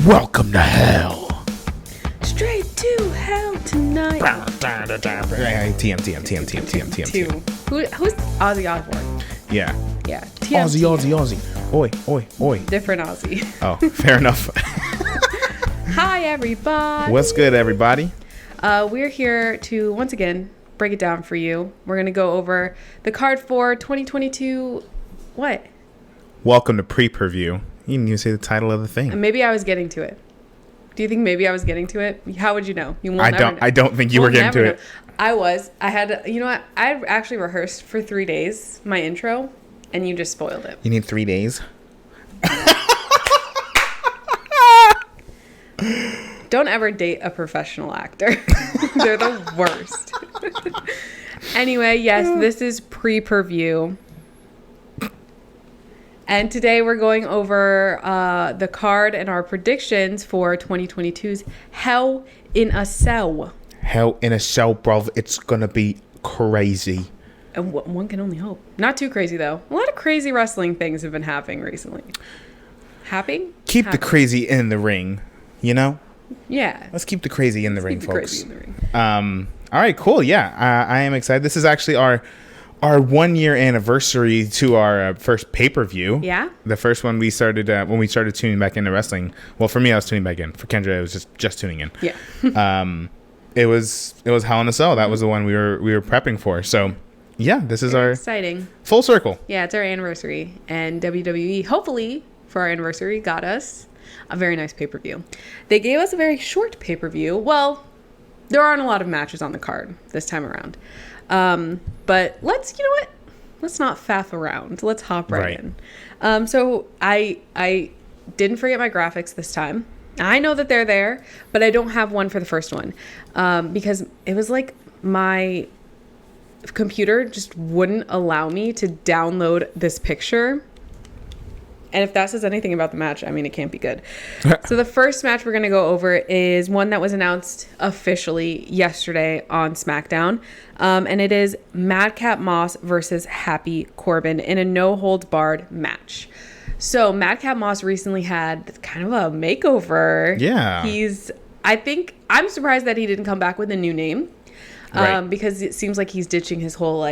Welcome to hell. Straight to hell tonight. TM. Who's Ozzy Osbourne? Yeah. Yeah. Aussie. Oi. Different Ozzy. Oh, fair enough. Hi, everybody. What's good, everybody? We're here to, once again, break it down for you. We're going to go over the card for 2022. What? Welcome to Pay-Per-View. You didn't even say the title of the thing. Maybe I was getting to it. Do you think maybe I was getting to it? How would you know? You won't never know. I don't think you were getting to it. I was. I had, you know what? I actually rehearsed for 3 days my intro, and you just spoiled it. You need 3 days? Don't ever date a professional actor. They're the worst. Anyway, yes, this is Pay-Per-View. And today we're going over the card and our predictions for 2022's Hell in a Cell. Hell in a Cell, bruv. It's going to be crazy. And one can only hope. Not too crazy, though. A lot of crazy wrestling things have been happening recently. Keep the crazy in the ring, you know? Yeah. Let's keep the crazy in the ring, folks. All right, cool. Yeah, I am excited. This is actually our 1 year anniversary to our first pay-per-view. Yeah. The first one we started when we started tuning back into wrestling. Well, for me, I was tuning back in. For Kendra, it was just tuning in. Yeah. It was Hell in a Cell. That was the one we were prepping for. So, yeah, this is our exciting full circle. Yeah, it's our anniversary, and WWE, hopefully for our anniversary, got us a very nice pay-per-view. They gave us a very short pay-per-view. Well, there aren't a lot of matches on the card this time around. But let's not faff around. Let's hop right in. So I didn't forget my graphics this time. I know that they're there, but I don't have one for the first one, because it was like my computer just wouldn't allow me to download this picture. And if that says anything about the match, I mean, it can't be good. So the first match we're going to go over is one that was announced officially yesterday on SmackDown. And it is Madcap Moss versus Happy Corbin in a no-holds-barred match. So Madcap Moss recently had kind of a makeover. Yeah. I'm surprised that he didn't come back with a new name. Because it seems like he's ditching his whole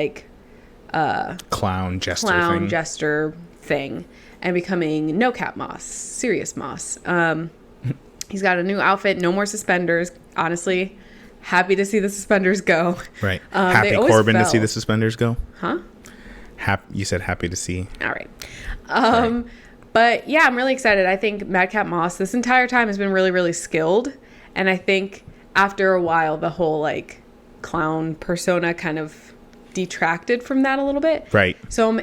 clown jester thing. And becoming No Cap Moss, Serious Moss. He's got a new outfit, no more suspenders. Honestly, happy to see the suspenders go. Right. Happy Corbin to see the suspenders go. Huh? You said happy to see. All right. But yeah, I'm really excited. I think Madcap Moss this entire time has been really, really skilled. And I think after a while, the whole clown persona kind of detracted from that a little bit. Right. So I'm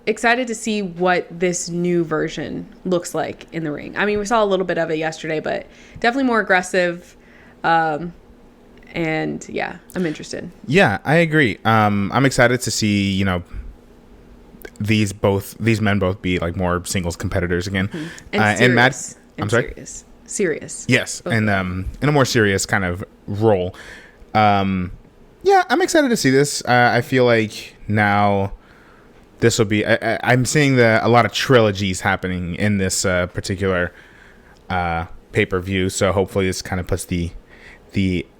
excited to see what this new version looks like in the ring. I mean, we saw a little bit of it yesterday, but definitely more aggressive. And yeah, I'm interested. Yeah, I agree. I'm excited to see, these men both be more singles competitors again. Mm-hmm. Serious. Yes. Okay. And in a more serious kind of role. Yeah, I'm excited to see this. I feel like now this will be. I'm seeing a lot of trilogies happening in this particular pay-per-view. So hopefully this kind of puts the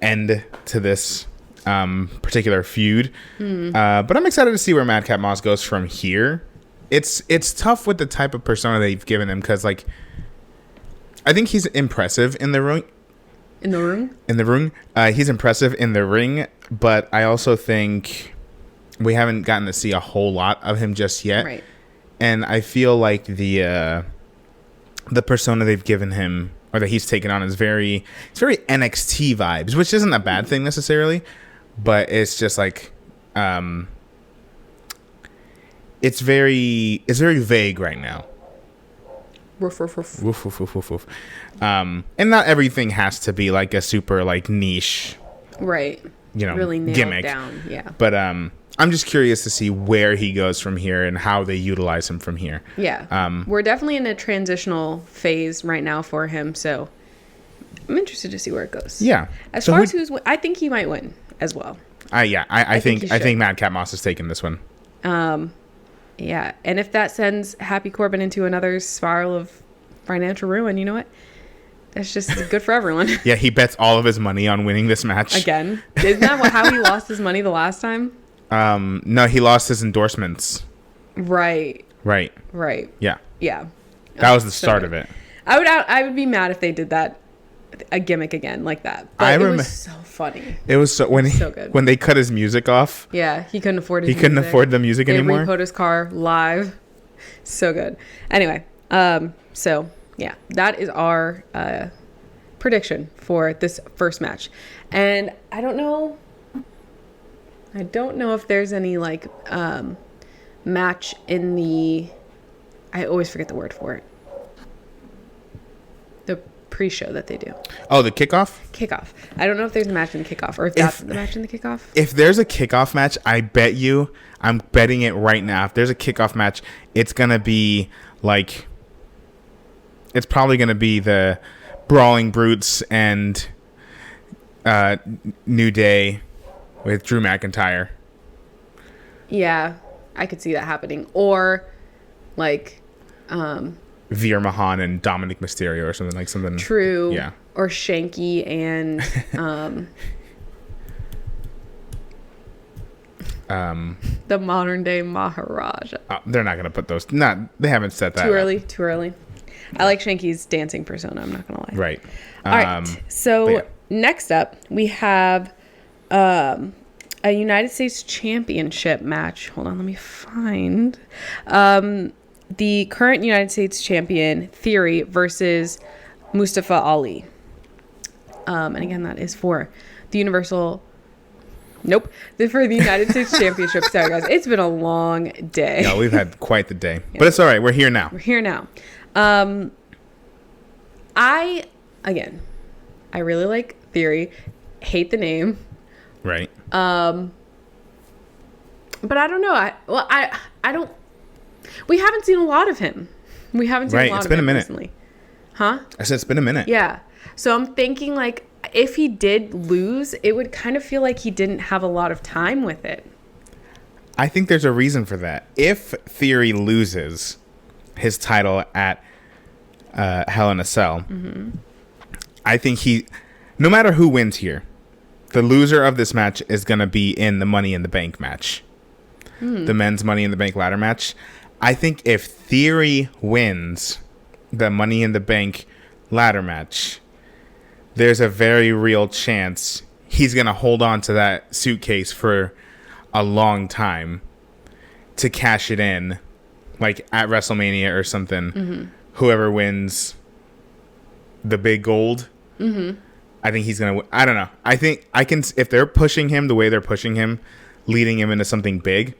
end to this particular feud. But I'm excited to see where Madcap Moss goes from here. It's tough with the type of persona they've given him because I think he's impressive in the ring. In the ring? He's impressive in the ring, but I also think we haven't gotten to see a whole lot of him just yet. Right. And I feel like the persona they've given him or that he's taken on is very NXT vibes, which isn't a bad thing necessarily, but it's just it's very vague right now. Woof, woof, woof. Woof, woof, woof, woof, woof. And not everything has to be a super niche, right? Really gimmick down. Yeah. But I'm just curious to see where he goes from here and how they utilize him from here. Yeah. We're definitely in a transitional phase right now for him, so I'm interested to see where it goes. Yeah. As far as I think he might win as well. I think Madcap Moss is taking this one. Yeah, and if that sends Happy Corbin into another spiral of financial ruin, you know what? It's just good for everyone. Yeah, he bets all of his money on winning this match. Again. Isn't that how he lost his money the last time? No, he lost his endorsements. Right. Yeah. Yeah. That was the start of it. I would be mad if they did that, a gimmick again like that. But it was so funny. It was so good. When they cut his music off. Yeah, he couldn't afford his music. He couldn't afford the music anymore. They repoed his car live. So good. Anyway, so yeah, that is our prediction for this first match. And I don't know if there's any like match in the, I always forget the word for it, the pre-show that they do. Oh, the kickoff? Kickoff. I don't know if there's a match in the kickoff, or if that's the match in the kickoff. If there's a kickoff match, I'm betting it right now. If there's a kickoff match, it's going to be like, it's probably going to be the Brawling Brutes and New Day with Drew McIntyre. Yeah, I could see that happening. Or like Veer Mahan and Dominic Mysterio or something. True. Yeah. Or Shanky and the modern day Maharaja. They're not gonna put those. They haven't set that. Too early. I like Shanky's dancing persona. I'm not gonna lie. Right. All right. So next up we have a United States Championship match. Hold on, let me find the current United States champion Theory versus Mustafa Ali. And again, that is for the Universal. Nope. For the United States Championship. Sorry, guys. It's been a long day. Yeah, we've had quite the day. Yeah. But it's all right. We're here now. I really like Theory. Hate the name. Right. But I don't know. I don't. We haven't seen a lot of him. We haven't seen a lot of him. It's been a minute. Recently. Huh? I said it's been a minute. Yeah. So I'm thinking like if he did lose, it would kind of feel like he didn't have a lot of time with it. I think there's a reason for that. If Theory loses his title at Hell in a Cell, I think no matter who wins here, the loser of this match is going to be in the Money in the Bank match. The men's Money in the Bank ladder match. I think if Theory wins the Money in the Bank ladder match, there's a very real chance he's going to hold on to that suitcase for a long time to cash it in, like at WrestleMania or something. Whoever wins the big gold, I think he's going to, I don't know. I think if they're pushing him the way they're pushing him, leading him into something big,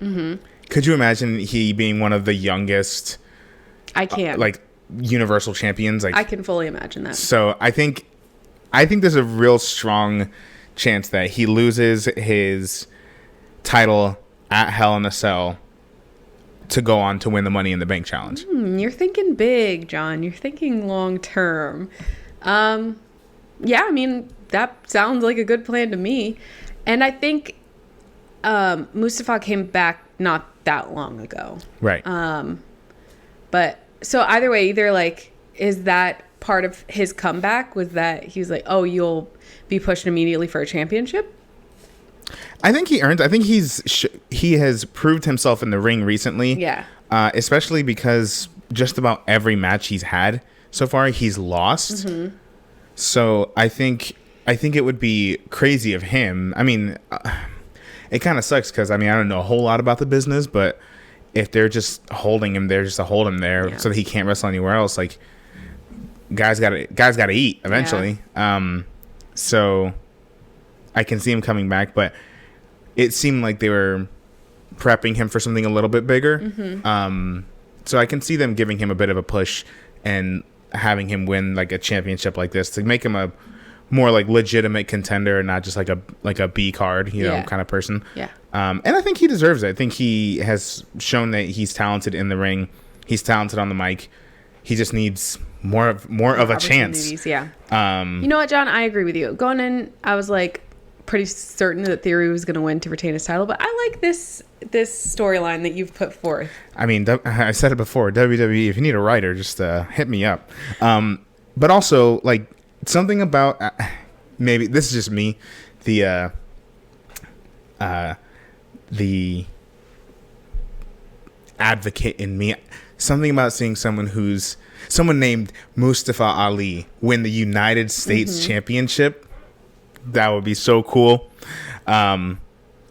could you imagine he being one of the youngest, I can like Universal champions? Like, I can fully imagine that. So I think there's a real strong chance that he loses his title at Hell in a Cell to go on to win the Money in the Bank challenge. You're thinking big, John. You're thinking long term. Yeah, I mean, that sounds like a good plan to me. And I think Mustafa came back not that long ago. Right. But so either way, is that part of his comeback was that he was like, oh, you'll be pushed immediately for a championship? I think he earned. I think he has proved himself in the ring recently. Yeah. Especially because just about every match he's had so far, he's lost. So I think it would be crazy of him. I mean, it kind of sucks because I don't know a whole lot about the business, but if they're just holding him there just to hold him there so that he can't wrestle anywhere else, like guys got to eat eventually. Yeah. So I can see him coming back, but it seemed like they were prepping him for something a little bit bigger. So I can see them giving him a bit of a push and having him win like a championship like this to make him a more like legitimate contender and not just like a B card, you know, kind of person. Yeah. And I think he deserves it. I think he has shown that he's talented in the ring. He's talented on the mic. He just needs more of a chance. Yeah. You know what, John? I agree with you. Going in, I was like pretty certain that Theory was going to win to retain his title, but I like this storyline that you've put forth. I mean, I said it before. WWE, if you need a writer, just hit me up. But also, like, something about maybe this is just me, the advocate in me. Something about seeing someone named Mustafa Ali win the United States Championship. That would be so cool.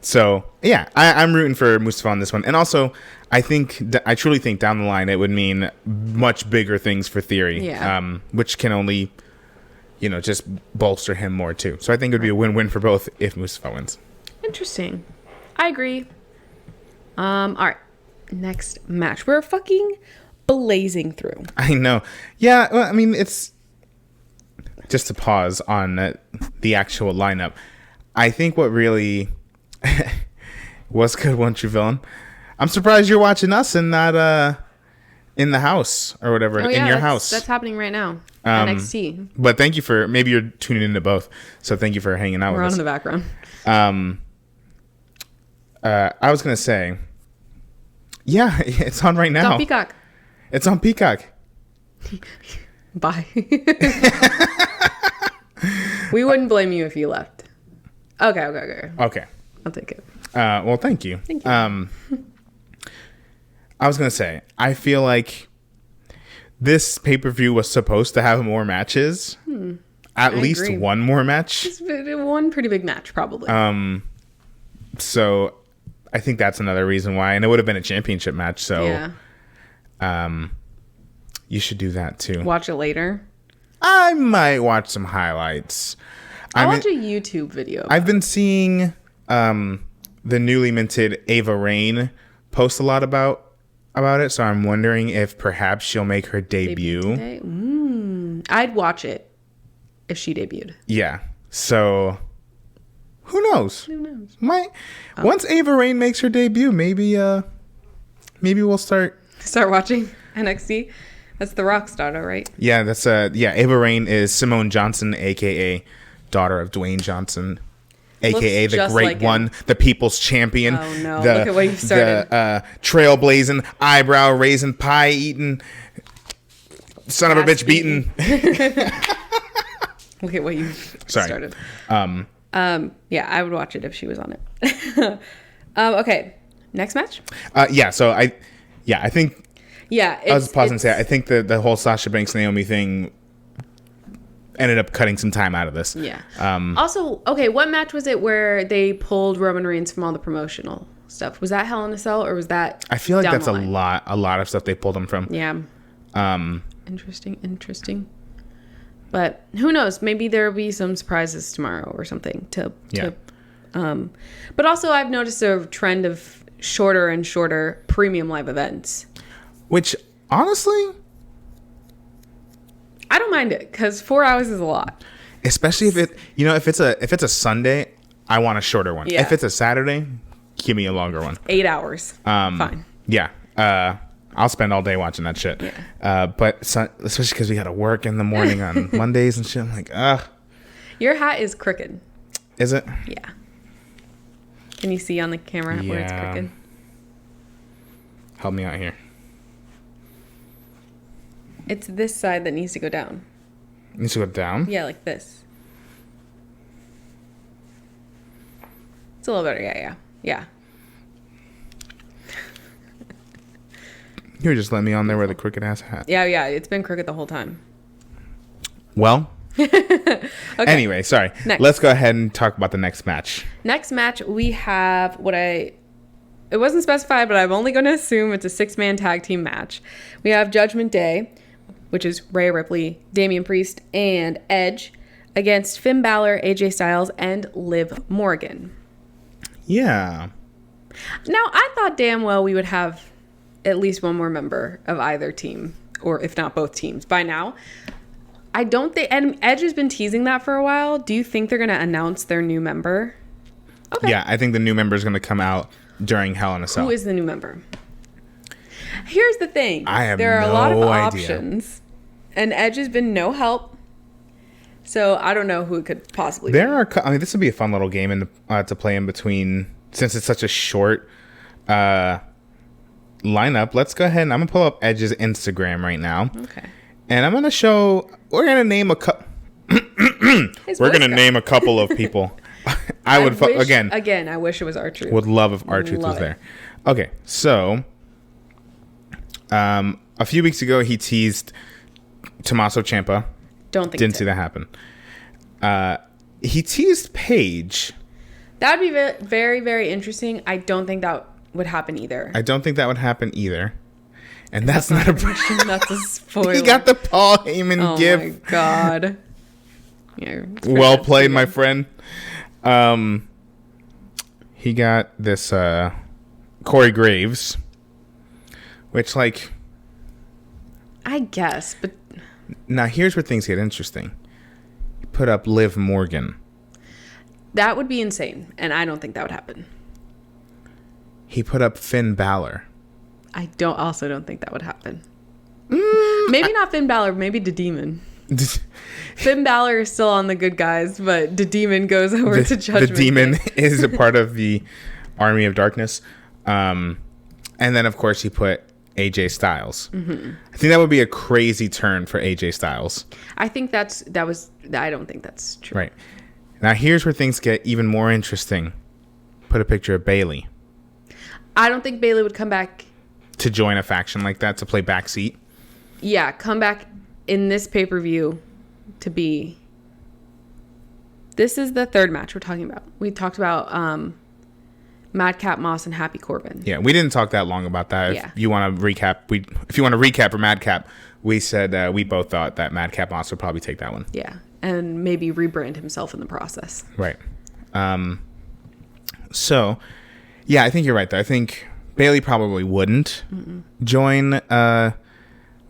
So yeah, I'm rooting for Mustafa on this one, and also I truly think down the line it would mean much bigger things for Theory, which can only, just bolster him more too. So I think it would be a win-win for both if Mustafa wins. Interesting. I agree. All right, next match. We're fucking blazing through. I know. Yeah, well, I mean, it's just to pause on the actual lineup. I think what really was good, One True Villain. I'm surprised you're watching us and not in the house or whatever, in your house. That's happening right now. NXT. But thank you maybe you're tuning into both. So thank you for hanging out with us. We're on in the background. I was going to say, yeah, it's on right now. It's on Peacock. It's on Peacock. Bye. We wouldn't blame you if you left. Okay. I'll take it. Well, thank you. Thank you. I was going to say, I feel like this pay-per-view was supposed to have more matches. At least agree. one more match. It's one pretty big match, probably. So I think that's another reason why. And it would have been a championship match. So yeah. You should do that too. Watch it later. I might watch some highlights. I'll watch a YouTube video. I've been seeing the newly minted Ava Raine post a lot about it, so I'm wondering if perhaps she'll make her debut. I'd watch it if she debuted. Yeah. So who knows? Once Ava Raine makes her debut, maybe we'll start watching NXT. That's the Rock's daughter, right? Yeah, that's Ava Raine is Simone Johnson, aka daughter of Dwayne Johnson, aka the Great One, the People's Champion. Oh no! Look at what you've started. The trailblazing, eyebrow raising, pie eating, son of a bitch beating. Look at what you've started. Yeah, I would watch it if she was on it. Okay, next match. So I think. Yeah, I was pausing and say I think the whole Sasha Banks Naomi thing ended up cutting some time out of this. Yeah. Also, okay, what match was it where they pulled Roman Reigns from all the promotional stuff? Was that Hell in a Cell or was that? I feel like that's a lot of stuff they pulled him from. Yeah. Interesting. But who knows? Maybe there'll be some surprises tomorrow or something but also I've noticed a trend of shorter and shorter premium live events. Which, honestly, I don't mind it because 4 hours is a lot. Especially if it's a Sunday, I want a shorter one. Yeah. If it's a Saturday, give me a longer one. 8 hours. Fine. Yeah. I'll spend all day watching that shit. Yeah. But especially because we got to work in the morning on Mondays and shit. I'm like, ugh. Your hat is crooked. Is it? Yeah. Can you see on the camera where it's crooked? Help me out here. It's this side that needs to go down. Needs to go down? Yeah, like this. It's a little better. Yeah. You were just letting me on there with a crooked ass hat. Yeah. It's been crooked the whole time. Well. Okay. Anyway, sorry. Next. Let's go ahead and talk about the next match. Next match, we have it wasn't specified, but I'm only going to assume it's a 6-man tag team match. We have Judgment Day, which is Rhea Ripley, Damian Priest, and Edge against Finn Balor, AJ Styles, and Liv Morgan. Yeah. Now, I thought damn well we would have at least one more member of either team, or if not both teams, by now. I don't think, and Edge has been teasing that for a while. Do you think they're going to announce their new member? Okay. Yeah, I think the new member is going to come out during Hell in a Cell. Who is the new member? Here's the thing. I have there are no a lot of idea. Options, and Edge has been no help. So I don't know who it could possibly be. This would be a fun little game to play in between, since it's such a short lineup. Let's go ahead and I'm going to pull up Edge's Instagram right now. Okay. And we're going to name a couple. nice. We're Boy gonna Scout. name a couple of people. I would wish, again. Again, I wish it was R-Truth. Would love if R-Truth was Love it. there. Okay, so a few weeks ago he teased Tommaso Ciampa. Don't think Didn't so. see that happen. He teased Paige. That would be very, very interesting. I don't think that would happen either. I don't think that would happen either. And that's not a prediction. That's a spoiler. He got the Paul Heyman Oh gift. my god. Yeah, Well played, my friend. He got this Corey Graves, which, like, I guess, but now here's where things get interesting. He put up Liv Morgan. that would be insane, and I don't think that would happen. He put up Finn Balor. I also don't think that would happen. Maybe not Finn Balor, maybe the Demon. Finn Balor is still on the good guys, but the Demon goes over to Judgment The Demon Day. is a part of the Army of Darkness. And then, of course, he put AJ Styles. Mm-hmm. I think that would be a crazy turn for AJ Styles. I think I don't think that's true. Right. Now, here's where things get even more interesting. Put a picture of Bayley. I don't think Bayley would come back. To join a faction like that, to play backseat. Yeah, come back in this pay-per-view to be. This is the third match we're talking about. We talked about Madcap Moss and Happy Corbin. Yeah, we didn't talk that long about that. Yeah. If you want to recap, if you want to recap for Madcap, we said we both thought that Madcap Moss would probably take that one. Yeah, and maybe rebrand himself in the process. Right. So, yeah, I think you're right, though. I think Bayley probably wouldn't join, what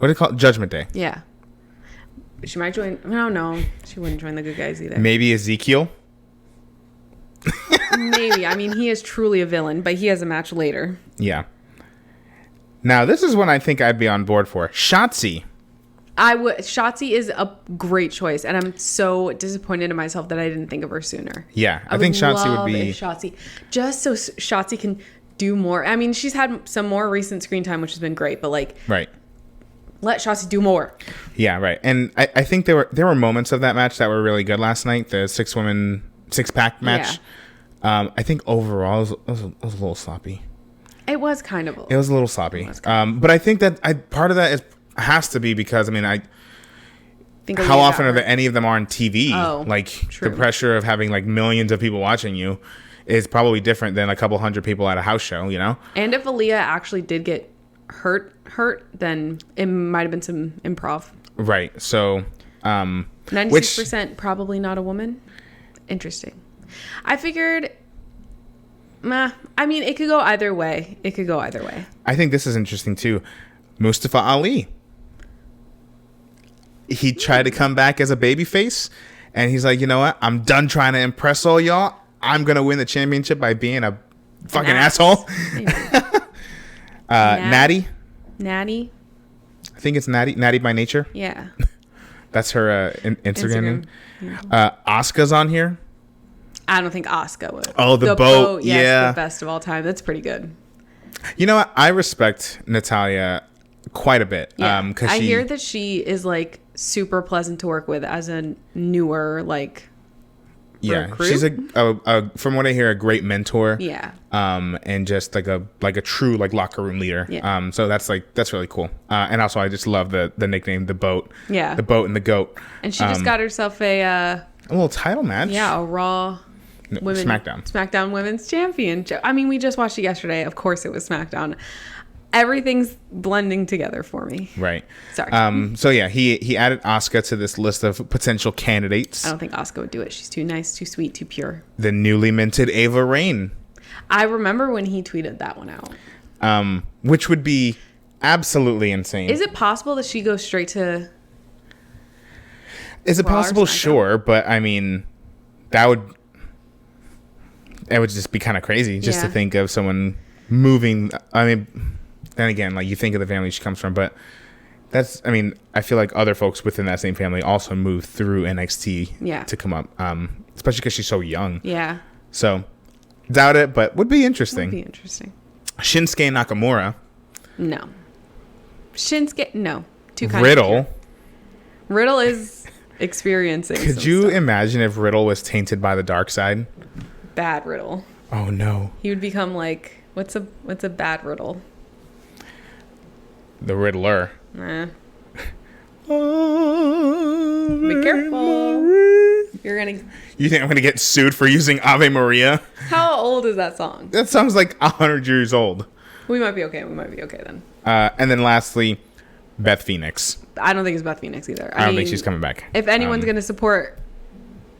do you call it? Judgment Day. Yeah. She might join. No, she wouldn't join the good guys either. Maybe Ezekiel. Maybe. I mean, he is truly a villain, but he has a match later. Yeah. Now, this is one I think I'd be on board for. Shotzi. Shotzi is a great choice, and I'm so disappointed in myself that I didn't think of her sooner. Yeah, I think Shotzi would be... Shotzi, just so Shotzi can do more. I mean, she's had some more recent screen time, which has been great, but like... Right. Let Shotzi do more. Yeah, right. And I think there were moments of that match that were really good last night. The six-pack match. Yeah. I think overall it was a little sloppy. It was kind of. It was a little sloppy. But I think that part of that has to be because, I mean, how often are there any of them on TV? Oh, like, true. the pressure of having, like, millions of people watching you is probably different than a couple hundred people at a house show, you know? And if Aaliyah actually did get hurt, then it might have been some improv. Right. So, 96% probably not a woman. Interesting. I figured, I mean, it could go either way. I think this is interesting, too. Mustafa Ali. He tried to come back as a babyface, and he's like, you know what? I'm done trying to impress all y'all. I'm going to win the championship by being a fucking asshole. Natty. I think it's Natty by nature. Yeah. That's her Instagram name. Yeah. Asuka's on here. I don't think Asuka would. Oh, the boat. Yes, yeah. The best of all time. That's pretty good. You know what? I respect Natalya quite a bit. Yeah. I she, hear that she is like super pleasant to work with as a newer recruit. She's a from what I hear, a great mentor. Yeah. And just like a true like locker room leader. Yeah. So that's really cool. And also I just love the nickname, the boat. Yeah. The boat and the goat. And she just got herself a little title match. Yeah, a Raw SmackDown Women's Championship. I mean, we just watched it yesterday. Of course, it was SmackDown. Everything's blending together for me. Right. Sorry. So yeah, he added Asuka to this list of potential candidates. I don't think Asuka would do it. She's too nice, too sweet, too pure. The newly minted Ava Raine. I remember when he tweeted that one out. Which would be absolutely insane. Is it possible that she goes straight to? Is it possible? Sure, but I mean, that would just be kind of crazy just to think of someone moving. I mean, then again, like you think of the family she comes from, but I feel like other folks within that same family also moved through NXT to come up, especially because she's so young. Yeah. So, doubt it, but would be interesting. Shinsuke Nakamura. No. Shinsuke, no. Too kind. Riddle. Riddle is experiencing. Could some you stuff. imagine if Riddle was tainted by the dark side? Bad Riddle? Oh no. He would become like what's a bad Riddle? The Riddler. Nah. Be careful. You're gonna. You think I'm gonna get sued for using Ave Maria? How old is that song? That sounds like 100 years old. We might be okay. We might be okay then. And then lastly, Beth Phoenix. I don't think it's Beth Phoenix either. I don't think she's coming back. If anyone's going to support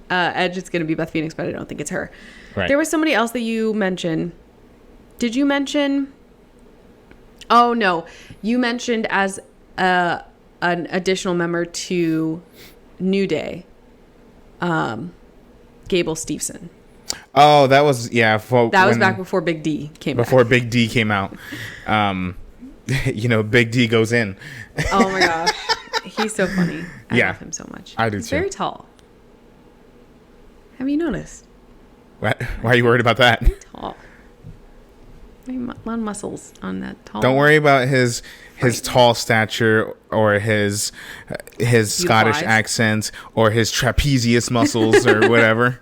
Edge, it's going to be Beth Phoenix, but I don't think it's her. Right. There was somebody else that you mentioned. Did you mention? Oh, no. You mentioned as an additional member to New Day, Gable Steveson. Oh, that was, yeah. That was back before Big D came Before back. Big D came out. Big D goes in. Oh, my gosh. He's so funny. I love him so much. I do He's too. very tall. Have you noticed? What? Why are you worried about that? Tall. A lot of muscles on that tall. Don't worry about his tall stature or his Scottish eyes. accent or his trapezius muscles or whatever.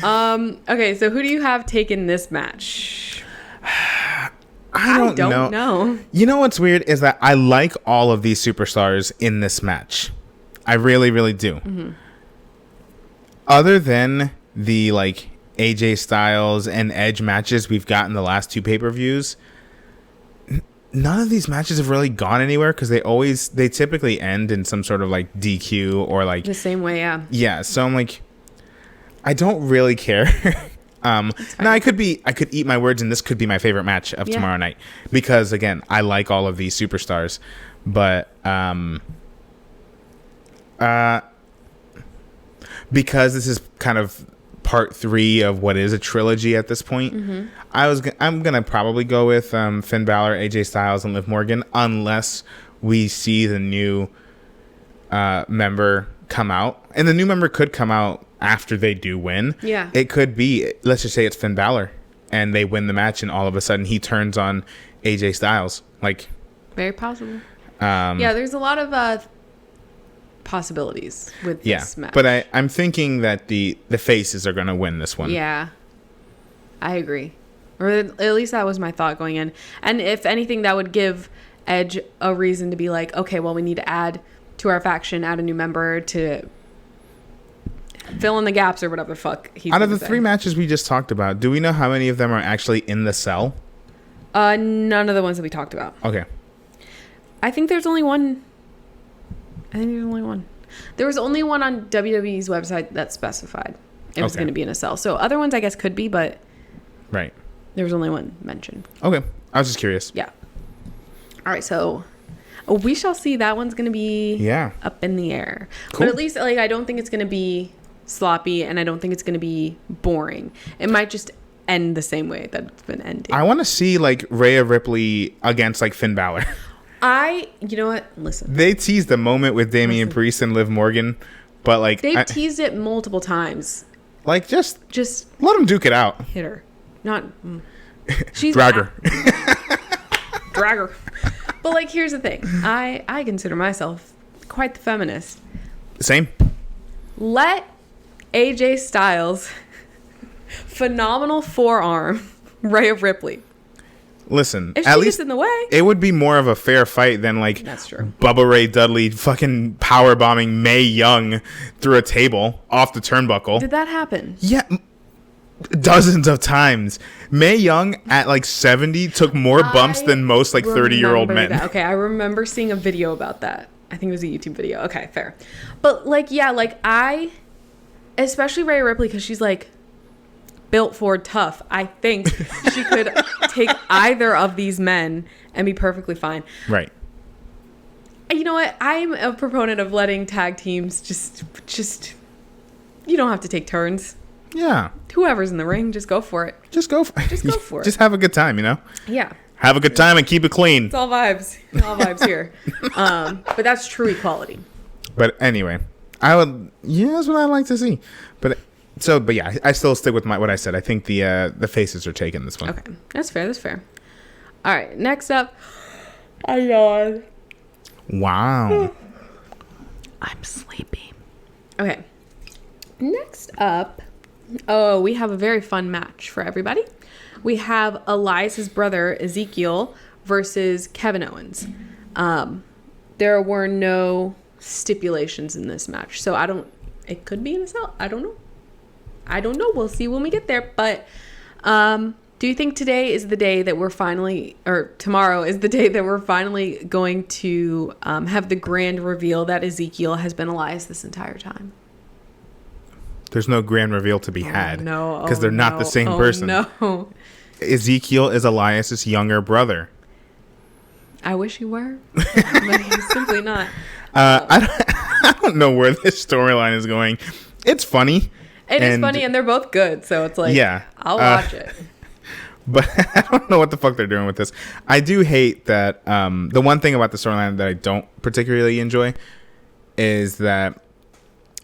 Okay, so who do you have taken this match? I don't know. You know what's weird is that I like all of these superstars in this match. I really, really do. Mm-hmm. Other than the like AJ Styles and Edge matches we've gotten the last two pay-per-views, none of these matches have really gone anywhere because they typically end in some sort of like DQ or like The same way, yeah. Yeah, so I'm like, I don't really care. Now I could eat my words and this could be my favorite match of tomorrow night because again, I like all of these superstars, but because this is kind of part 3 of what is a trilogy at this point, mm-hmm. I'm gonna probably go with Finn Balor, AJ Styles, and Liv Morgan unless we see the new member come out, and the new member could come out after they do win. Yeah, it could be. Let's just say it's Finn Balor, and they win the match, and all of a sudden he turns on AJ Styles. Like, very possible. Yeah, there's a lot of possibilities with this match. But I'm thinking that the faces are going to win this one. Yeah, I agree. Or at least that was my thought going in. And if anything, that would give Edge a reason to be like, okay, well, we need to add to our faction, add a new member to fill in the gaps or whatever the fuck he's Out of the say. 3 matches we just talked about, do we know how many of them are actually in the cell? None of the ones that we talked about. Okay. I think there's only one. There was only one on WWE's website that specified it was going to be in a cell. So other ones, I guess, could be, but right. There was only one mentioned. Okay. I was just curious. Yeah. All right. So we shall see. That one's going to be up in the air. Cool. But at least, like, I don't think it's going to be sloppy, and I don't think it's going to be boring. It might just end the same way that it's been ending. I want to see, like, Rhea Ripley against, like, Finn Balor. You know what? Listen. They teased the moment with Damian Priest and Liv Morgan, but, like... They've teased it multiple times. Like, just let them duke it out. Hit her. Not... She's... Drag her. Drag her. But, like, here's the thing. I consider myself quite the feminist. Same. Let AJ Styles phenomenal forearm Rhea Ripley. Listen, if at she least gets in the way, it would be more of a fair fight than like that's true. Bubba Ray Dudley fucking power bombing Mae Young through a table off the turnbuckle. Did that happen? Yeah, dozens of times. Mae Young at like 70 took more bumps than most like 30-year-old men. That. Okay, I remember seeing a video about that. I think it was a YouTube video. Okay, fair. But like, yeah, like especially Rhea Ripley, because she's like built for tough. I think she could take either of these men and be perfectly fine. Right. You know what? I'm a proponent of letting tag teams just you don't have to take turns. Yeah. Whoever's in the ring, just go for it. Just go for it. Just have a good time, you know? Yeah. Have a good time and keep it clean. It's all vibes. All vibes here. But that's true equality. But anyway, that's what I like to see. But yeah, I still stick with what I said. I think the faces are taking this one. Okay, that's fair. All right, next up, I yawn. Wow. I'm sleepy. Okay. Next up, we have a very fun match for everybody. We have Elias's brother, Ezekiel, versus Kevin Owens. There were no stipulations in this match. So it could be in a cell. I don't know. We'll see when we get there. But do you think today is the day that we're finally, or tomorrow is the day that we're finally going to have the grand reveal that Ezekiel has been Elias this entire time? There's no grand reveal to be had. No. Because they're not the same person. No. Ezekiel is Elias's younger brother. I wish he were, but he's simply not. I don't know where this storyline is going. It's funny. It is funny, and they're both good, so it's like, yeah, I'll watch it. But I don't know what the fuck they're doing with this. I do hate that. The one thing about the storyline that I don't particularly enjoy is that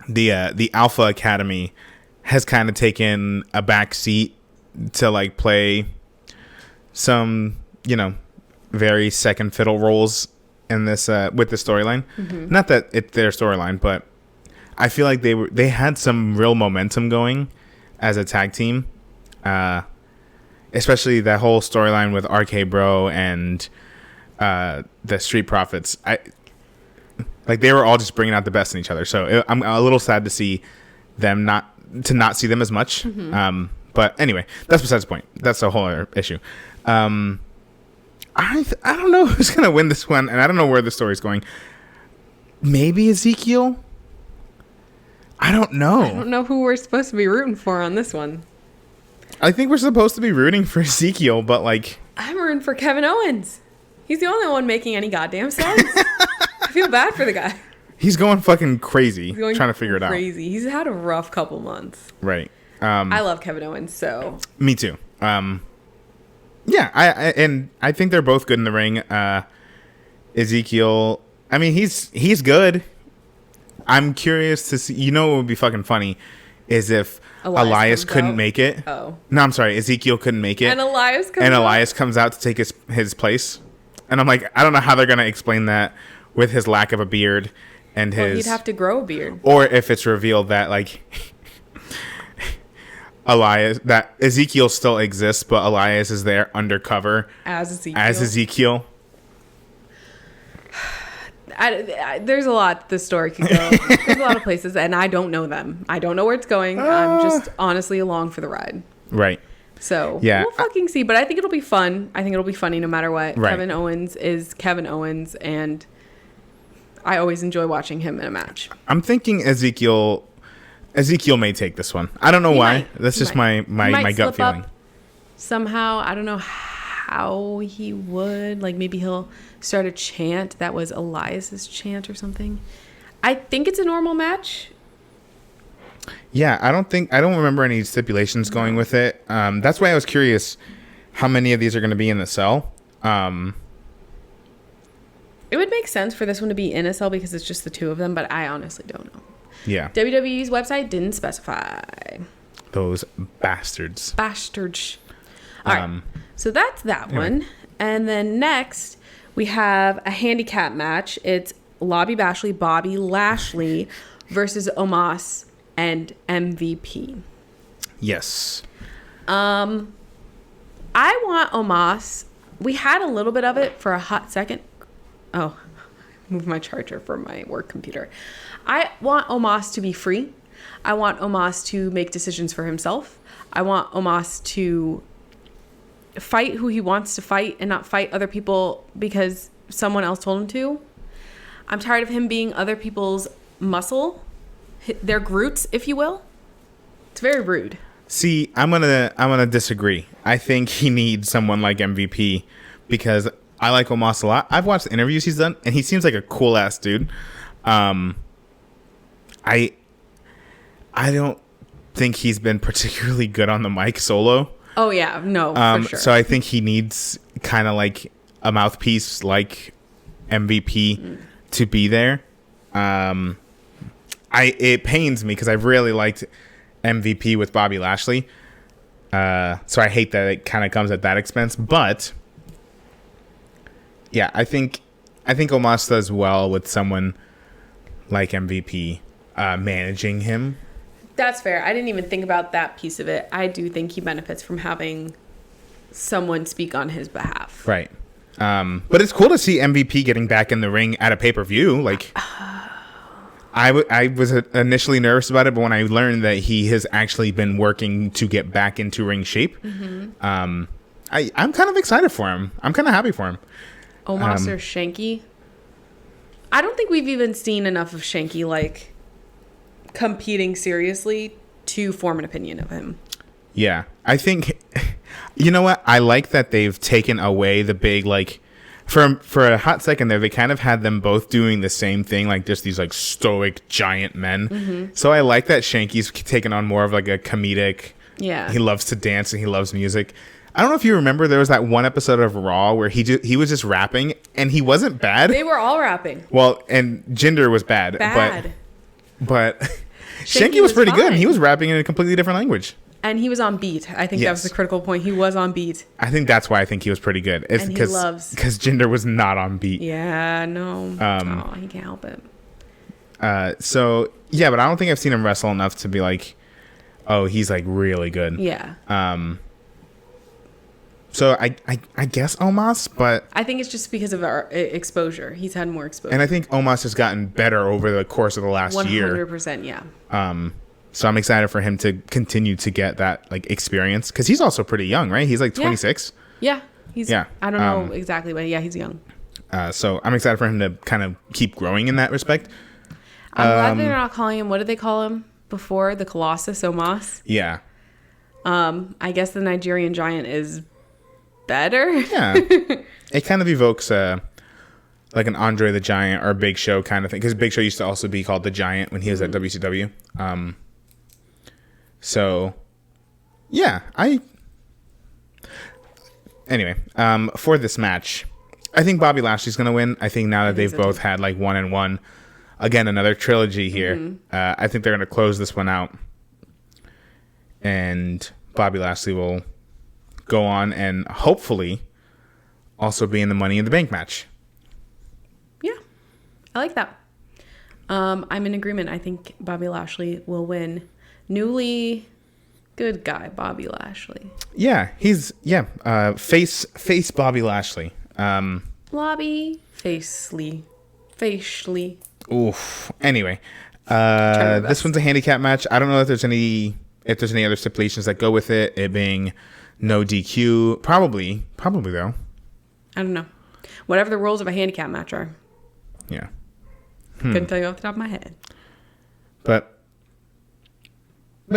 the Alpha Academy has kind of taken a back seat to like play some, very second fiddle roles in this with the storyline. Mm-hmm. Not that it's their storyline, but I feel like they had some real momentum going as a tag team. Especially that whole storyline with RK Bro and the Street Profits. They were all just bringing out the best in each other. So I'm a little sad to see them not see them as much. Mm-hmm. But anyway, that's besides the point. That's a whole other issue. I don't know who's gonna win this one, and I don't know where the story's going. Maybe Ezekiel. I don't know. I don't know who we're supposed to be rooting for on this one. I think we're supposed to be rooting for Ezekiel, but I'm rooting for Kevin Owens. He's the only one making any goddamn sense. I feel bad for the guy. He's going fucking crazy, trying to figure it out. Crazy. He's had a rough couple months. Right. I love Kevin Owens, so. Me too. Yeah, I think they're both good in the ring. Ezekiel, I mean, he's good. I'm curious to see. What would be fucking funny is if Elias couldn't make it. Oh. No, I'm sorry. Ezekiel couldn't make it. And Elias comes out to take his place. And I'm like, I don't know how they're going to explain that with his lack of a beard and his... he'd have to grow a beard. Or if it's revealed that, that Ezekiel still exists, but Elias is there undercover. As Ezekiel. There's a lot the story could go. There's a lot of places, and I don't know them. I don't know where it's going. I'm just honestly along for the ride. Right. So yeah, we'll fucking see. But I think it'll be fun. I think it'll be funny no matter what. Right. Kevin Owens is Kevin Owens, and I always enjoy watching him in a match. I'm thinking Ezekiel may take this one. I don't know why. That's just my gut feeling. Somehow, I don't know how he would. Maybe he'll start a chant that was Elias's chant or something. I think it's a normal match. Yeah, I don't remember any stipulations going with it. That's why I was curious how many of these are going to be in the cell. It would make sense for this one to be in a cell because it's just the two of them, but I honestly don't know. Yeah. WWE's website didn't specify. Those bastards. All right. So that's that one. And then next, we have a handicap match. It's Bobby Lashley versus Omos and MVP. Yes. I want Omos. We had a little bit of it for a hot second. Oh, move my charger from my work computer. I want Omos to be free. I want Omos to make decisions for himself. I want Omos to fight who he wants to fight and not fight other people because someone else told him to. I'm tired of him being other people's muscle, their Groots, if you will. It's very rude. See, I'm gonna disagree. I think he needs someone like MVP because I like Omos a lot. I've watched the interviews he's done, and he seems like a cool ass dude. I don't think he's been particularly good on the mic solo. Oh yeah, no, for sure. So I think he needs kind of like a mouthpiece like MVP to be there. It pains me because I really liked MVP with Bobby Lashley. So I hate that it kind of comes at that expense. But yeah, I think Omos does well with someone like MVP managing him. That's fair. I didn't even think about that piece of it. I do think he benefits from having someone speak on his behalf. Right. But it's cool to see MVP getting back in the ring at a pay-per-view. Like, I was initially nervous about it, but when I learned that he has actually been working to get back into ring shape, I'm kind of excited for him. I'm kind of happy for him. Omos or Shanky? I don't think we've even seen enough of Shanky, like, competing seriously to form an opinion of him. Yeah. I think, you know what? I like that they've taken away the big, like, for a hot second there, they kind of had them both doing the same thing, like just these like stoic giant men. So I like that Shanky's taken on more of like a comedic. Yeah. He loves to dance and he loves music. I don't know if you remember, there was that one episode of Raw where he was just rapping and he wasn't bad. They were all rapping. Well, and Jinder was bad. But Shanky was pretty good. And he was rapping in a completely different language. And he was on beat. I think that was the critical point. He was on beat. I think that's why I think he was pretty good. It's because Jinder was not on beat. Yeah, no. He can't help it. So, yeah, but I don't think I've seen him wrestle enough to be like, oh, he's like really good. Yeah. So I guess Omos, but I think it's just because of our exposure. He's had more exposure. And I think Omos has gotten better over the course of the last year. 100%, yeah. So I'm excited for him to continue to get that like experience because he's also pretty young, right? He's like 26. Yeah. I don't know exactly, but yeah, he's young. So I'm excited for him to kind of keep growing in that respect. I'm glad they're not calling him, what did they call him before? The Colossus Omos? Yeah. I guess the Nigerian Giant is better. Yeah. It kind of evokes like an Andre the Giant or Big Show kind of thing because Big Show used to also be called the Giant when he was at WCW. So, yeah, Anyway, for this match, I think Bobby Lashley's going to win. I think now that they've both had like 1-1, again, another trilogy here. I think they're going to close this one out. And Bobby Lashley will go on and hopefully also be in the Money in the Bank match. Yeah, I like that. I'm in agreement. I think Bobby Lashley will win. Newly good guy, Bobby Lashley. Yeah, he's face Bobby Lashley. Lobby Facely. Oof. Anyway, this one's a handicap match. I don't know if there's any other stipulations that go with it. It being no DQ. Probably though. I don't know. Whatever the rules of a handicap match are. Yeah. Couldn't tell you off the top of my head. But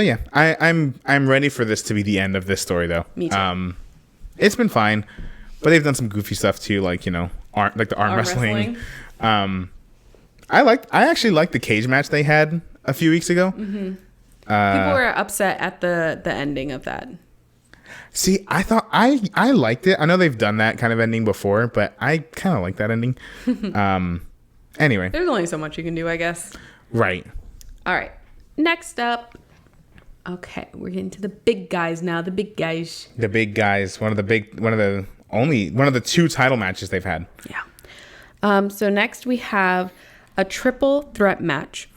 yeah, I'm ready for this to be the end of this story though. Me too. It's been fine, but they've done some goofy stuff too, like the arm wrestling. I actually liked the cage match they had a few weeks ago. People were upset at the ending of that. See, I thought I liked it. I know they've done that kind of ending before, but I kind of like that ending. Anyway, there's only so much you can do, I guess. Right. All right. Next up. Okay, we're getting to the big guys now. The big guys. The big guys. One of the two title matches they've had. Yeah. So next we have a triple threat match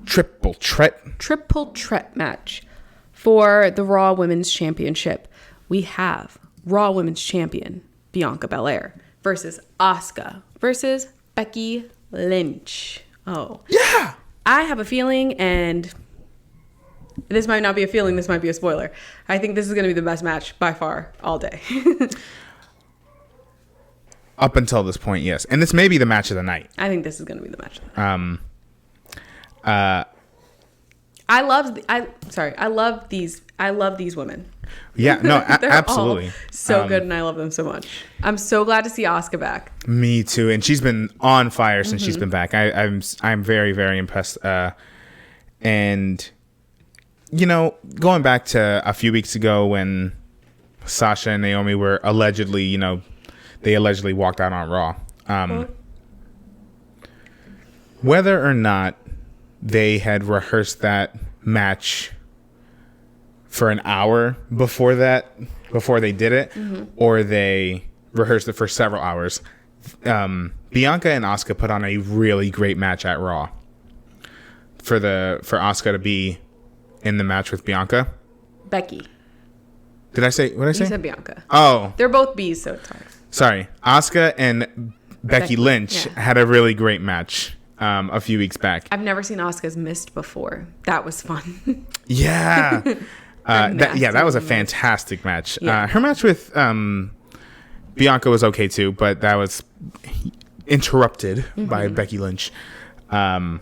triple threat match for the Raw Women's Championship. We have Raw Women's Champion Bianca Belair versus Asuka versus Becky Lynch. Oh. Yeah. I have a feeling, and this might not be a feeling, this might be a spoiler. I think this is going to be the best match by far all day. Up until this point, yes. And this may be the match of the night. I think this is going to be the match of the night. I love these women. Yeah, no, They're absolutely. All so good, and I love them so much. I'm so glad to see Asuka back. Me too, and she's been on fire since she's been back. I'm very, very impressed. And going back to a few weeks ago when Sasha and Naomi were allegedly, they allegedly walked out on Raw. Whether or not they had rehearsed that match for an hour before they did it, or they rehearsed it for several hours, Bianca and Asuka put on a really great match at Raw. For Asuka to be in the match with Bianca. Becky. What did I say? You said Bianca. Oh. They're both B's, so it's hard. Sorry. Asuka and Becky Lynch had a really great match a few weeks back. I've never seen Asuka's missed before. That was fun. Yeah. That was a fantastic match. Yeah. Her match with Bianca was okay too, but that was interrupted by Becky Lynch. But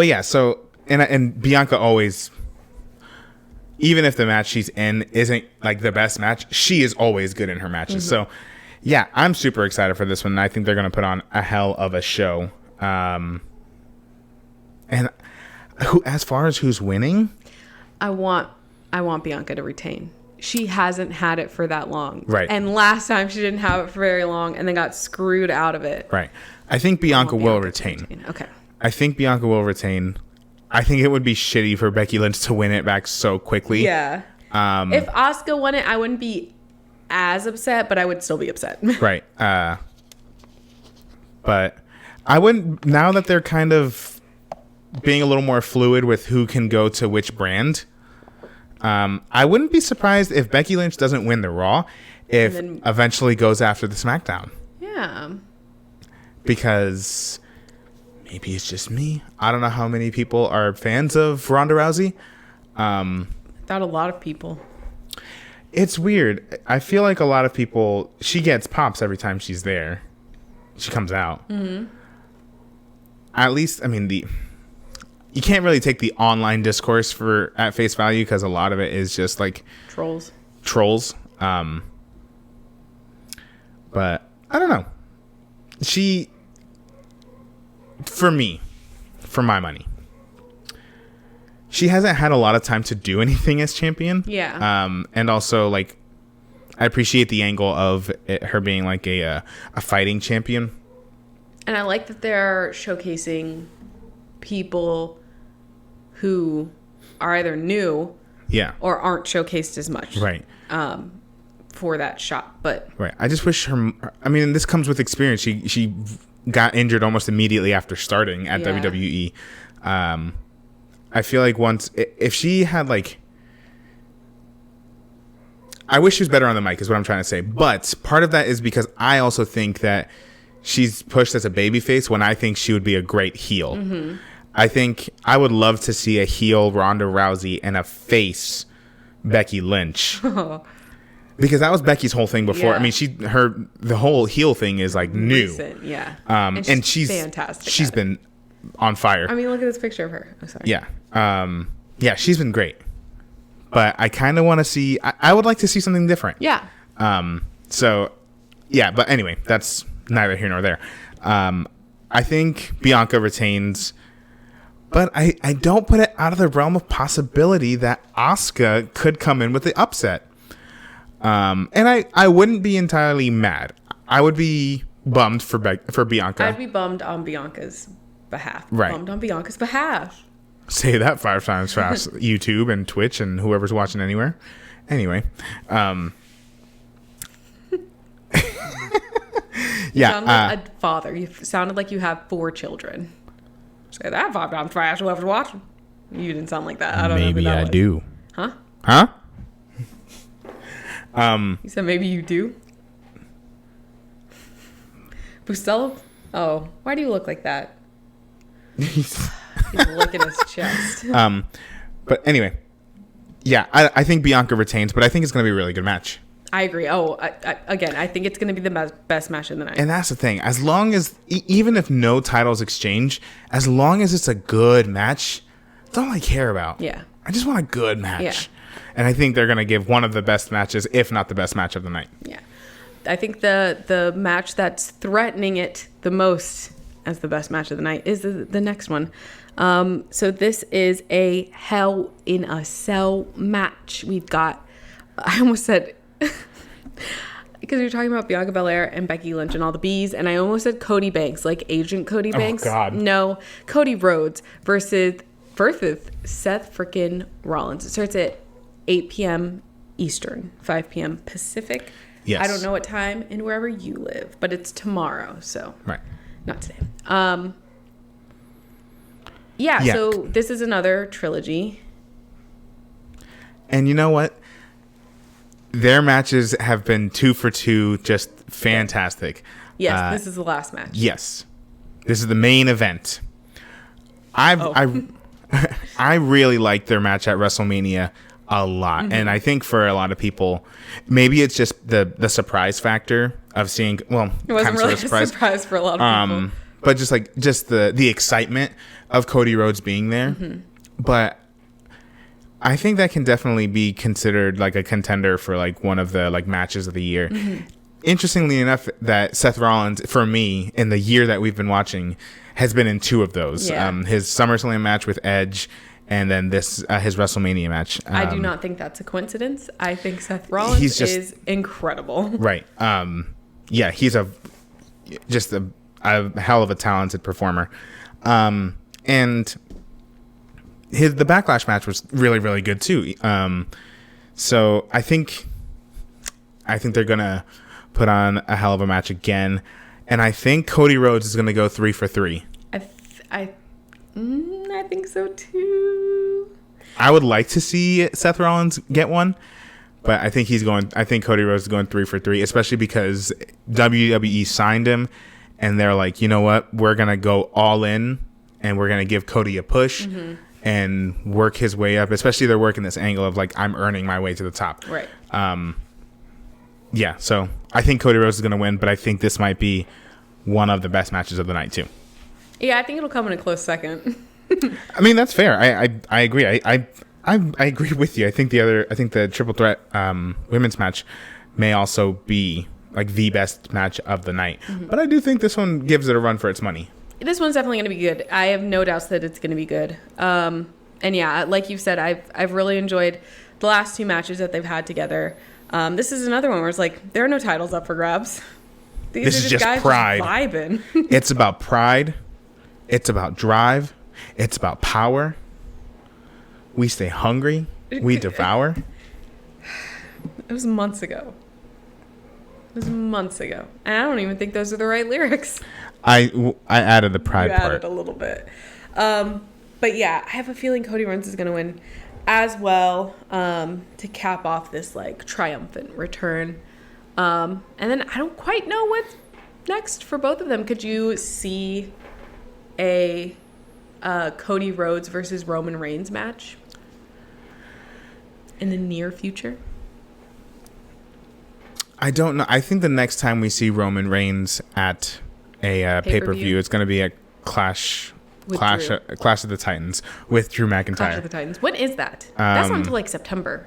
yeah, so and Bianca always, even if the match she's in isn't like the best match, she is always good in her matches. So yeah, I'm super excited for this one. I think they're going to put on a hell of a show. And as far as who's winning, I want Bianca to retain. She hasn't had it for that long. Right. And last time she didn't have it for very long and then got screwed out of it. Right. I think Bianca will retain. Okay. I think Bianca will retain. I think it would be shitty for Becky Lynch to win it back so quickly. Yeah. If Asuka won it, I wouldn't be as upset, but I would still be upset. Right. But I wouldn't, now that they're kind of being a little more fluid with who can go to which brand, I wouldn't be surprised if Becky Lynch doesn't win the Raw, if eventually goes after the SmackDown. Yeah. Because maybe it's just me. I don't know how many people are fans of Ronda Rousey. I thought a lot of people. It's weird. I feel like a lot of people, she gets pops every time she's there. She comes out. Mm-hmm. At least, I mean, you can't really take the online discourse at face value because a lot of it is just like Trolls. But I don't know. For my money, she hasn't had a lot of time to do anything as champion. Yeah. And also, like, I appreciate the angle of her being like a fighting champion. And I like that they're showcasing people who are either new, or aren't showcased as much, right? For that shot, but right. I just wish her. I mean, this comes with experience. She got injured almost immediately after starting at WWE. I feel like if she had like, I wish she was better on the mic is what I'm trying to say. But part of that is because I also think that she's pushed as a babyface when I think she would be a great heel. Mm-hmm. I think I would love to see a heel Ronda Rousey and a face Becky Lynch. Because that was Becky's whole thing before. Yeah. I mean, the whole heel thing is like new. Recent, yeah. And she's fantastic. She's been on fire. I mean, look at this picture of her. I'm sorry. Yeah. She's been great. But I kind of want to see, I would like to see something different. Yeah. So, yeah. But anyway, that's neither here nor there. I think Bianca retains, but I don't put it out of the realm of possibility that Asuka could come in with the upset. And I wouldn't be entirely mad. I would be bummed for Bianca. I'd be bummed on Bianca's behalf. Right. Bummed on Bianca's behalf. Say that 5 times fast. YouTube and Twitch and whoever's watching anywhere. Anyway. You sound like a father. You sounded like you have 4 children. Say that 5 times fast, whoever's watching. You didn't sound like that. I don't know who that was. Do. Huh? Huh? You said maybe you do? Bustelo? Oh, why do you look like that? He's licking his chest. But anyway, yeah, I think Bianca retains, but I think it's going to be a really good match. I agree. Oh, again, I think it's going to be the best match of the night. And that's the thing. As long as, even if no titles exchange, as long as it's a good match, that's all I care about. Yeah. I just want a good match. Yeah. And I think they're going to give one of the best matches, if not the best match of the night. Yeah. I think the match that's threatening it the most as the best match of the night is the next one. So this is a Hell in a Cell match. We've got, I almost said, because you're talking about Bianca Belair and Becky Lynch and all the bees, and I almost said Cody Banks, like Agent Cody Banks. Oh, God. No, Cody Rhodes versus Seth freaking Rollins. It starts at 8 p.m. Eastern, 5 p.m. Pacific. Yes. I don't know what time and wherever you live, but it's tomorrow, so Right. not today. Yeah, so this is another trilogy. And you know what? Their matches have been 2 for 2, just fantastic. Yes, this is the last match. Yes. This is the main event. I really liked their match at WrestleMania a lot. Mm-hmm. And I think for a lot of people, maybe it's just the surprise factor of seeing, well, it wasn't really a surprise for a lot of people. But just the excitement of Cody Rhodes being there. Mm-hmm. But I think that can definitely be considered like a contender for like one of the like matches of the year. Mm-hmm. Interestingly enough, that Seth Rollins, for me, in the year that we've been watching, has been in 2 of those. Yeah. His SummerSlam match with Edge, and then his WrestleMania match. I do not think that's a coincidence. I think Seth Rollins is incredible. Right. Yeah, he's just a hell of a talented performer. And the Backlash match was really, really good too. So I think they're gonna put on a hell of a match again, and I think Cody Rhodes is gonna go 3 for 3. I think so too. I would like to see Seth Rollins get one, but I think Cody Rhodes is going 3 for 3, especially because WWE signed him, and they're like, you know what, we're gonna go all in, and we're gonna give Cody a push. Mm-hmm. And work his way up, especially they're working this angle of like, I'm earning my way to the top. Right. Yeah, so I think Cody Rhodes is going to win, but I think this might be one of the best matches of the night too. Yeah, I think it'll come in a close second. I mean, that's fair. I agree. I agree with you. I think the triple threat women's match may also be like the best match of the night. Mm-hmm. But I do think this one gives it a run for its money. This one's definitely going to be good. I have no doubts that it's going to be good. And yeah, like you've said, I've really enjoyed the last 2 matches that they've had together. This is another one where it's like, there are no titles up for grabs. This is just guys pride. Just vibing. It's about pride. It's about drive. It's about power. We stay hungry. We devour. It was months ago. And I don't even think those are the right lyrics. I added the pride part. You added a little bit. But yeah, I have a feeling Cody Rhodes is going to win as well, to cap off this like triumphant return. And then I don't quite know what's next for both of them. Could you see a Cody Rhodes versus Roman Reigns match in the near future? I don't know. I think the next time we see Roman Reigns at a pay-per-view, it's going to be a Clash of the Titans with Drew McIntyre. Clash of the Titans. When is that? That's not until like September.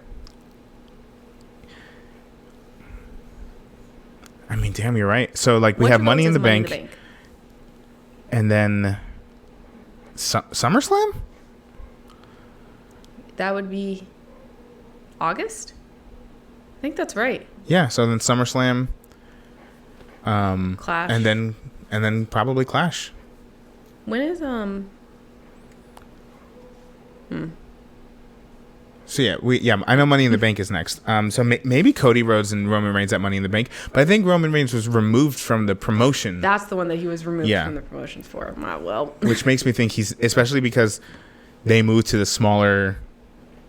I mean, damn, you're right. So like we have Money in the Bank, and then SummerSlam. That would be August. I think that's right. Yeah. So then SummerSlam. Clash. And then probably Clash. When is So yeah, I know Money in the Bank is next. So maybe Cody Rhodes and Roman Reigns at Money in the Bank, but I think Roman Reigns was removed from the promotion. That's the one that he was removed from the promotions for. Well, which makes me think he's, especially because they moved to the smaller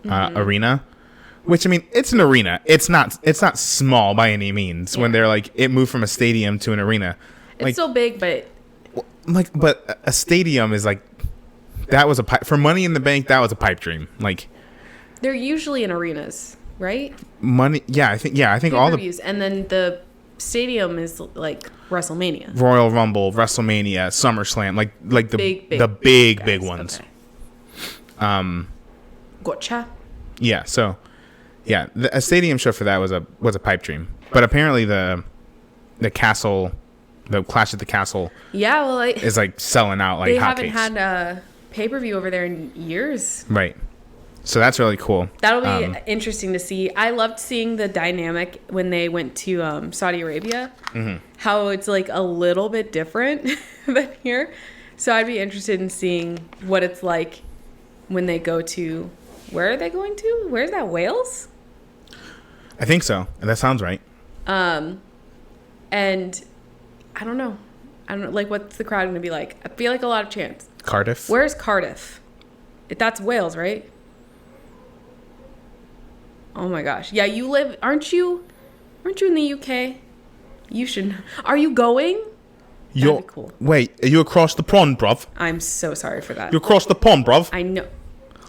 arena. Which, I mean, it's an arena. It's not small by any means. Yeah. When they're like, it moved from a stadium to an arena. It's so big, but but a stadium is like, that was for Money in the Bank. That was a pipe dream. Like, they're usually in arenas, right? I think all the, and then the stadium is like WrestleMania, Royal Rumble, WrestleMania, SummerSlam, like the big ones. Okay. Gotcha. Yeah. So. Yeah, a stadium show for that was a pipe dream, but apparently the castle, the Clash at the Castle, is like selling out like hotcakes. They haven't had a pay-per-view over there in years, right? So that's really cool. That'll be interesting to see. I loved seeing the dynamic when they went to Saudi Arabia, how it's like a little bit different than here. So I'd be interested in seeing what it's like when they go to. Where are they going to? Where's that? Wales? I think so. That sounds right. And I don't know. Like, what's the crowd going to be like? I feel like a lot of chants. Cardiff. Where's Cardiff? That's Wales, right? Oh my gosh. Yeah, you live, aren't you in the UK? You should. Are you going? That'd be cool. Wait, are you across the pond, bruv? I'm so sorry for that. You across the pond, bruv? I know.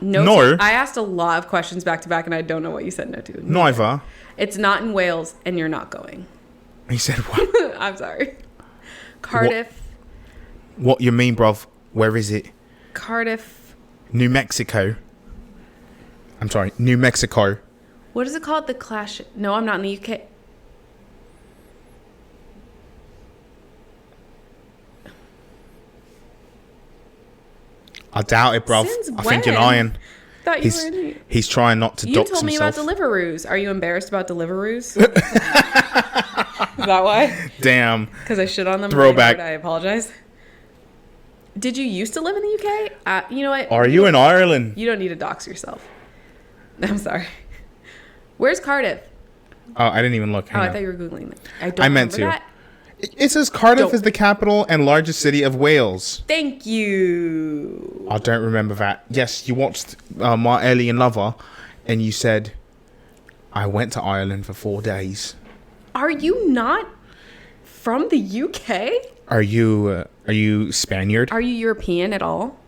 No. I asked a lot of questions back to back, and I don't know what you said no to. Neither. It's not in Wales, and you're not going. He said what? I'm sorry. Cardiff. What you mean, bruv? Where is it? Cardiff. New Mexico. I'm sorry, New Mexico. What is it called? The Clash. No, I'm not in the UK. I doubt it, bruv. Since I think you're when? lying. Thought you were in. He's trying not to You dox told me himself. about Deliveroo's. Are you embarrassed about Deliveroo's? Is that why? Damn. Because I shit on them. Throwback. Really hard. I apologize. Did you used to live in the UK? You know what? Are you in Ireland? You don't need to dox yourself. I'm sorry. Where's Cardiff? Oh, I didn't even look. Hang I on. thought you were Googling it. I meant to. That. It says Cardiff Don't. is the capital and largest city of Wales. Thank you. I don't remember that. Yes, you watched My Alien Lover, and you said, I went to Ireland for 4 days. Are you not from the UK? Are you Spaniard? Are you European at all?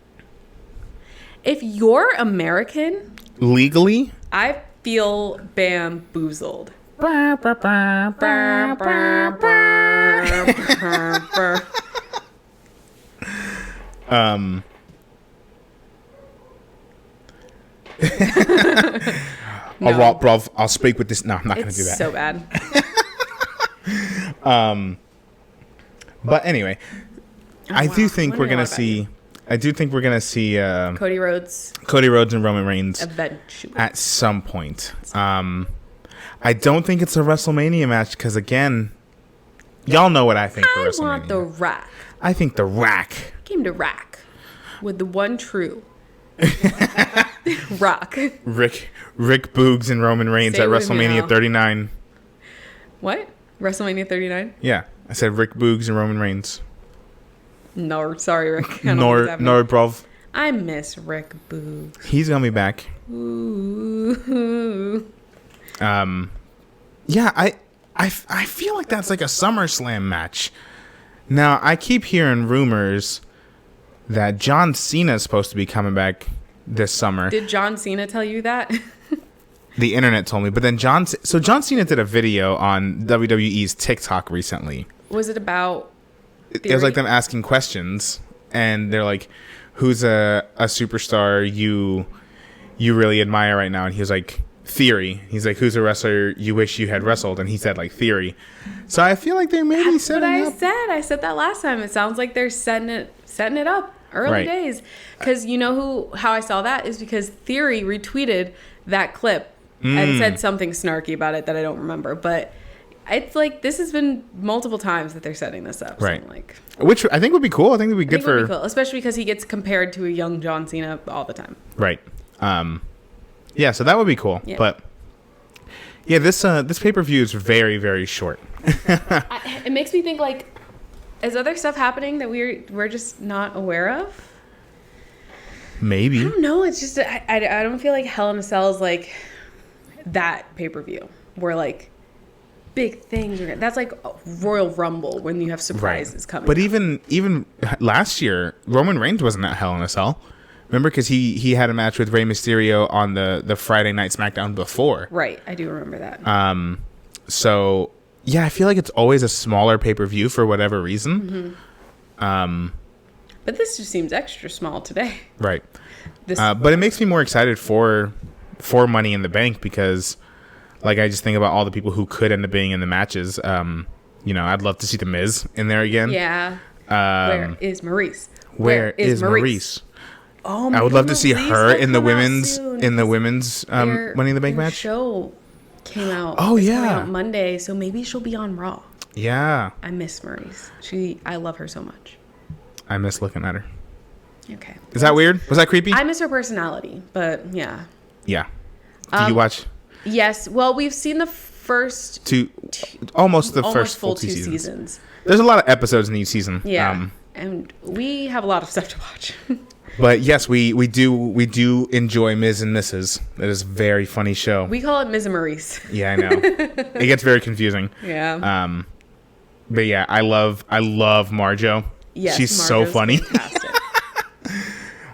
If you're American, Legally? I feel bamboozled. All right, bruv. I'll speak with this. No, I'm not going to do that. It's so bad. But anyway, I do think Learning we're a going to lot about see. I do think we're going to see Cody Rhodes Cody Rhodes and Roman Reigns eventually. at some point. I don't think it's a WrestleMania match because, again, y'all know what I think for I WrestleMania. want the Rack. I think the Rack. Came to Rack with the one true Rock. Rick Boogs and Roman Reigns Say at it with me WrestleMania now. 39. What? WrestleMania 39? Yeah, I said Rick Boogs and Roman Reigns. No, sorry, Rick. I don't think it's No, happening. bruv. I miss Rick Boo. He's gonna be back. Ooh. Yeah, I feel like that's like a SummerSlam match. Now, I keep hearing rumors that John Cena is supposed to be coming back this summer. Did John Cena tell you that? The internet told me, but then John Cena did a video on WWE's TikTok recently. Was it about It was like them asking questions, and they're like, "Who's a superstar you really admire right now?" And he was like, "Theory." He's like, "Who's a wrestler you wish you had wrestled?" And he said like Theory. So I feel like they may be That's what setting I up. said. I said that last time. It sounds like they're setting it up early Right. days. Because you know how I saw that is because Theory retweeted that clip and said something snarky about it that I don't remember. But it's like this has been multiple times that they're setting this up. Right. So I'm like, Which I think would be cool. I think it would be I good think it would for be cool, especially because he gets compared to a young John Cena all the time. right. Yeah, so that would be cool. Yeah. But yeah, this pay-per-view is very, very short. It makes me think like, is other stuff happening that we're just not aware of? Maybe. I don't know. It's just I don't feel like Hell in a Cell is like that pay-per-view where like big things are. That's like a Royal Rumble when you have surprises coming. But up. even last year, Roman Reigns wasn't at Hell in a Cell. Remember, because he had a match with Rey Mysterio on the Friday Night SmackDown before. Right, I do remember that. So yeah, I feel like it's always a smaller pay-per-view for whatever reason. But this just seems extra small today. Right. This But it makes me more excited for Money in the Bank because, like, I just think about all the people who could end up being in the matches. You know, I'd love to see The Miz in there again. yeah. Where is Maurice? Where is Maurice? Oh, I would love to see Maurice her will in the come out women's soon. Their- Money in the Bank their match. Show came out. Oh, it's coming yeah. out Monday, so maybe she'll be on Raw. Yeah, I miss Maurice. I love her so much. I miss looking at her. Okay. Is that weird? Was that creepy? I miss her personality, but yeah. Yeah. Do you watch? Yes. Well, we've seen the first almost the almost first full full two 2 seasons. seasons. There's a lot of episodes in each season. Yeah. And we have a lot of stuff to watch. But yes, we do enjoy Ms. and Mrs. It is a very funny show. We call it Ms. and Maurice. Yeah, I know. It gets very confusing. Yeah. But yeah, I love Marjo. Yes, she's so Marjo's funny. fantastic.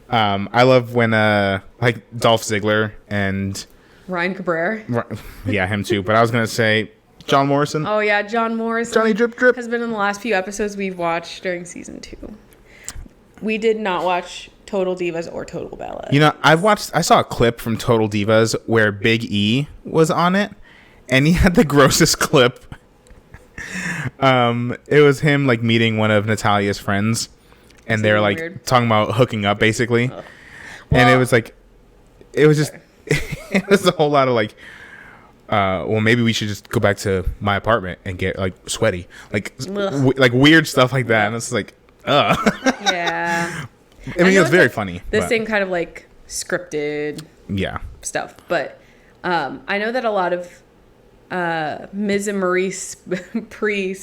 I love when like Dolph Ziggler and Ryan Cabrera. yeah, him too. But I was gonna say John Morrison. Oh yeah, John Morrison. Johnny Drip Drip has been in the last few episodes we've watched during season 2. We did not watch Total Divas or Total Bellas. You know, I saw a clip from Total Divas where Big E was on it, and he had the grossest clip. It was him like meeting one of Natalia's friends, and they're like weird? talking about hooking up basically. Ugh. And Well, it was like, it was just, it was a whole lot of like, well, maybe we should just go back to my apartment and get like sweaty, like like weird stuff like that. And it's like, yeah. I mean, it was very like funny. The but same kind of like scripted yeah. stuff, but I know that a lot of Ms. and Maurice pre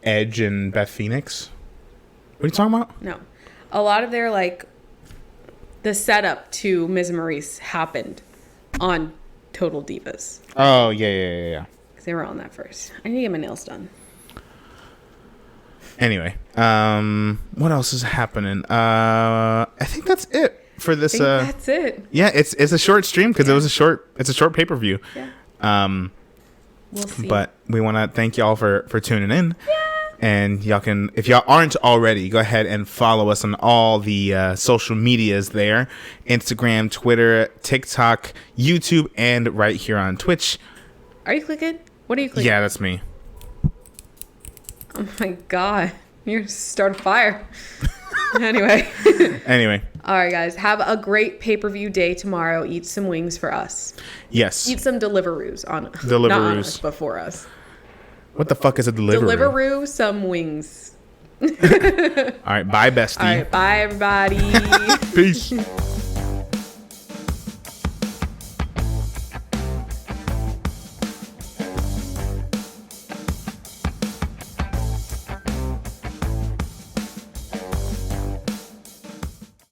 Edge and Beth Phoenix. What are you talking about? no, a lot of their like the setup to Ms. and Maurice happened on Total Divas Oh yeah. because they were on that first. I need to get my nails done. Anyway, what else is happening? I think that's it for this. That's it. Yeah, it's a short stream because it's a short pay-per-view. Yeah. We'll see. But we want to thank y'all for tuning in. Yeah. And y'all can, if y'all aren't already, go ahead and follow us on all the social medias there. Instagram, Twitter, TikTok, YouTube, and right here on Twitch. Are you clicking? What are you clicking? Yeah, that's me. Oh my god. You're gonna start a fire. Anyway. All right, guys. Have a great pay-per-view day tomorrow. Eat some wings for us. Yes. Eat some Deliveroo's on Deliveroo's. Not on us, but for us. What the fuck is a Deliveroo? Deliveroo some wings. All right. Bye, bestie. All right. Bye, everybody. Peace.